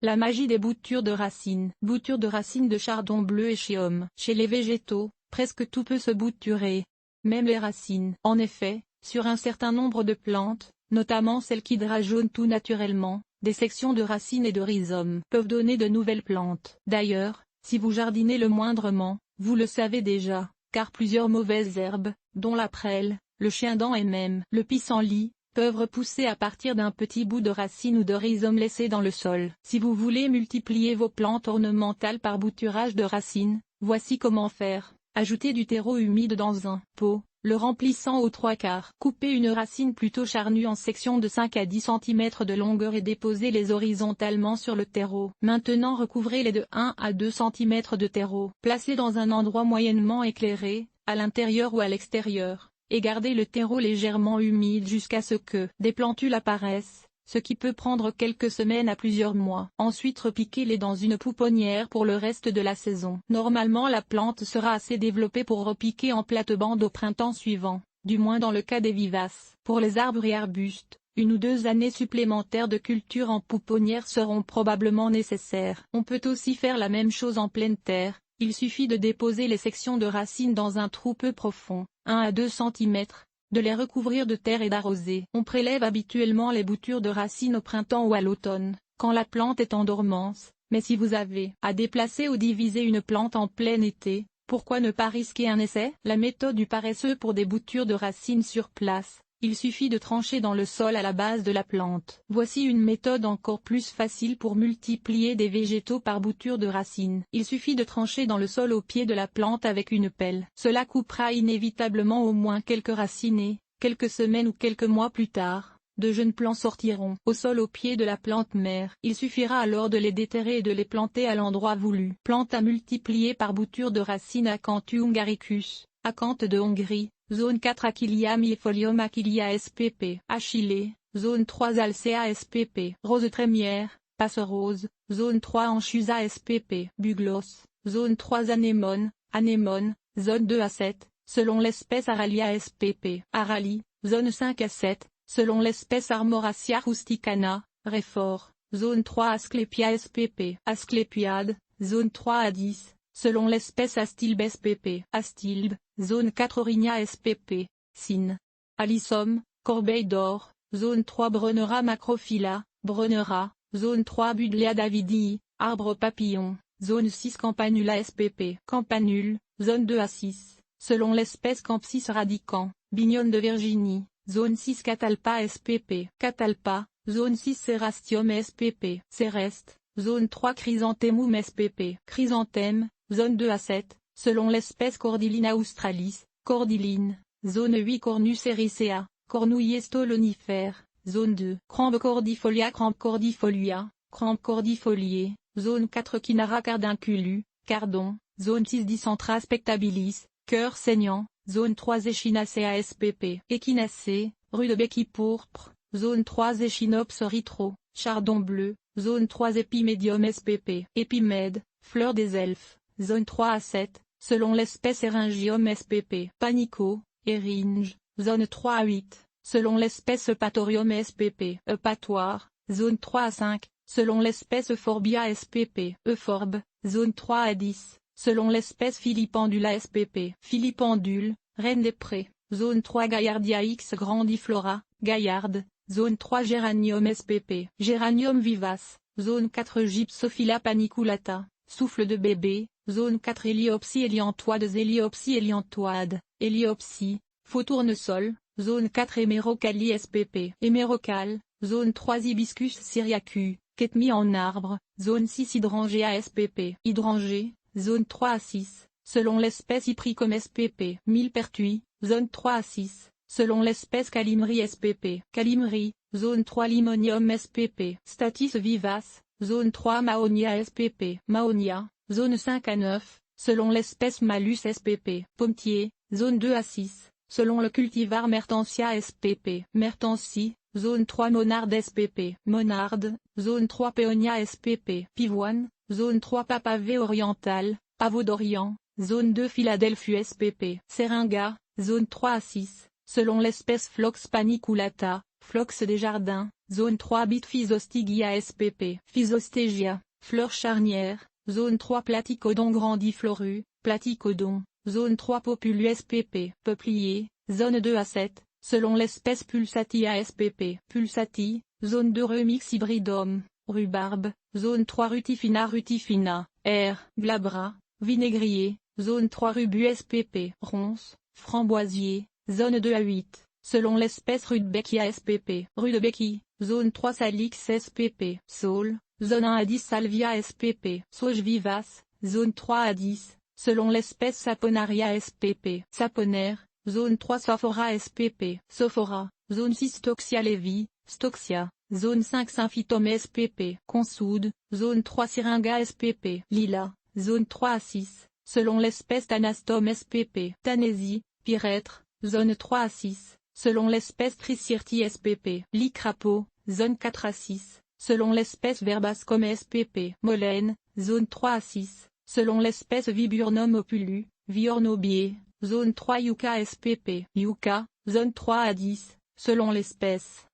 La magie des boutures de racines. Boutures de racines de chardon bleu et chéum. Chez les végétaux, presque tout peut se bouturer. Même les racines. En effet, sur un certain nombre de plantes, notamment celles qui drageonnent tout naturellement, des sections de racines et de rhizomes peuvent donner de nouvelles plantes. D'ailleurs, si vous jardinez le moindrement, vous le savez déjà, car plusieurs mauvaises herbes, dont la prêle, le chien-dent et même le pissenlit, peuvent repousser à partir d'un petit bout de racine ou de rhizome laissé dans le sol. Si vous voulez multiplier vos plantes ornementales par bouturage de racines, voici comment faire. Ajoutez du terreau humide dans un pot, le remplissant aux 3/4. Coupez une racine plutôt charnue en sections de 5 à 10 cm de longueur et déposez-les horizontalement sur le terreau. Maintenant recouvrez-les de 1 à 2 cm de terreau. Placez dans un endroit moyennement éclairé, à l'intérieur ou à l'extérieur, et gardez le terreau légèrement humide jusqu'à ce que des plantules apparaissent, ce qui peut prendre quelques semaines à plusieurs mois. Ensuite repiquez-les dans une pouponnière pour le reste de la saison. Normalement la plante sera assez développée pour repiquer en plate-bande au printemps suivant, du moins dans le cas des vivaces. Pour les arbres et arbustes, 1 ou 2 années supplémentaires de culture en pouponnière seront probablement nécessaires. On peut aussi faire la même chose en pleine terre, il suffit de déposer les sections de racines dans un trou peu profond, 1 à 2 cm, de les recouvrir de terre et d'arroser. On prélève habituellement les boutures de racines au printemps ou à l'automne, quand la plante est en dormance, mais si vous avez à déplacer ou diviser une plante en plein été, pourquoi ne pas risquer un essai? La méthode du paresseux pour des boutures de racines sur place. Il suffit de trancher dans le sol à la base de la plante. Voici une méthode encore plus facile pour multiplier des végétaux par bouture de racines. Il suffit de trancher dans le sol au pied de la plante avec une pelle. Cela coupera inévitablement au moins quelques racines et, quelques semaines ou quelques mois plus tard, de jeunes plants sortiront au sol au pied de la plante mère. Il suffira alors de les déterrer et de les planter à l'endroit voulu. Plante à multiplier par bouture de racines Acanthus hungaricus, Acanthe de Hongrie. Zone 4 Achillea millefolium Achillea spp. Achillée, zone 3 Alcea spp. Rose trémière, passe-rose, zone 3 Anchusa spp. Bugloss, zone 3 Anémone, Anémone, zone 2 à 7, selon l'espèce Aralia spp. Aralie, zone 5 à 7, selon l'espèce Armoracia rusticana, Réfort, zone 3 Asclepia spp. Asclépiade, zone 3 à 10. Selon l'espèce Astilbe spp. Astilbe, zone 4 Aurinia spp. Cyne. Alyssum, corbeille d'or, zone 3 Brunera macrophylla, Brunera, zone 3 Budlea davidii, arbre papillon, zone 6 Campanula spp. Campanule, zone 2 à 6, selon l'espèce Campsis radicans, Bignone de Virginie, zone 6 Catalpa spp. Catalpa, zone 6 Cerastium spp. Céreste, zone 3 Chrysanthemum spp. Chrysanthème, zone 2 à 7, selon l'espèce Cordylina australis, Cordyline, zone 8 Cornus ericea, Cornouiller stolonifère, zone 2 Crambe cordifolia Crambe cordifolia, Crambe cordifolier, zone 4 Quinara cardinculu, Cardon, zone 6 Dicentra spectabilis, cœur saignant, zone 3 Echinacea spp. Échinacée, rue de Béquille pourpre, zone 3 Echinops ritro, chardon bleu, zone 3 Épimedium spp. Épimède, fleur des elfes, zone 3 à 7, selon l'espèce Eryngium spp. Panico, Eringe, zone 3 à 8, selon l'espèce Eupatorium spp. Eupatoire, zone 3 à 5, selon l'espèce Euphorbia spp. Euphorbe, zone 3 à 10, selon l'espèce Filipendula spp. Filipendule, reine des prés, zone 3 Gaillardia x grandiflora, Gaillarde, zone 3 Géranium spp. Géranium vivace, zone 4 Gypsophila paniculata, souffle de bébé, zone 4 Héliopsie héliantoides Héliopsie héliantoide, Héliopsie, faux tournesol, zone 4 Hémérocalli spp. Hémérocal, zone 3 Hibiscus syriacus, Ketmi en arbre, zone 6 Hydrangea spp. Hydrangée, zone 3 à 6, selon l'espèce Hypricum spp. Millepertuis, zone 3 à 6, selon l'espèce Calimri spp. Calimri, zone 3 Limonium spp. Statis vivace, zone 3 Mahonia spp. Mahonia, zone 5 à 9, selon l'espèce Malus spp. Pommetier, zone 2 à 6, selon le cultivar Mertensia spp. Mertensie, zone 3 Monarde spp. Monarde, zone 3 Péonia spp. Pivoine, zone 3 Papavé oriental, Pavot d'Orient, zone 2 Philadelphie spp. Seringa, zone 3 à 6, selon l'espèce Phlox paniculata, Phlox des jardins, zone 3 Bitphysostygia spp. Physostégia, fleurs charnières, zone 3 Platycodon grandiflorus, Platycodon, zone 3 Populus spp. Peuplier, zone 2 à 7, selon l'espèce Pulsatia spp. Pulsati, zone 2 Remix hybridum, rhubarbe, zone 3 Rutifina, R. glabra, vinaigrier, zone 3 Rubus spp. Ronces, framboisier, zone 2 à 8, selon l'espèce Rudbeckia spp. Rudbeckie, zone 3 Salix spp. Saule, zone 1 à 10 Salvia spp. Sauge vivace, zone 3 à 10, selon l'espèce Saponaria spp. Saponaire, zone 3 Sophora spp. Sophora, zone 6 Stoxia levi, Stoxia, zone 5 Symphytum spp. Consoude, zone 3 Syringa spp. Lilas, zone 3 à 6, selon l'espèce Thanastum spp. Tanésie, Pyrètre, zone 3 à 6, selon l'espèce Tricyrti spp. Lit crapaud, zone 4 à 6, selon l'espèce Verbascum spp. Molène, zone 3 à 6, selon l'espèce Viburnum opulus, Viornobier, zone 3 Yucca spp. Yucca, zone 3 à 10, selon l'espèce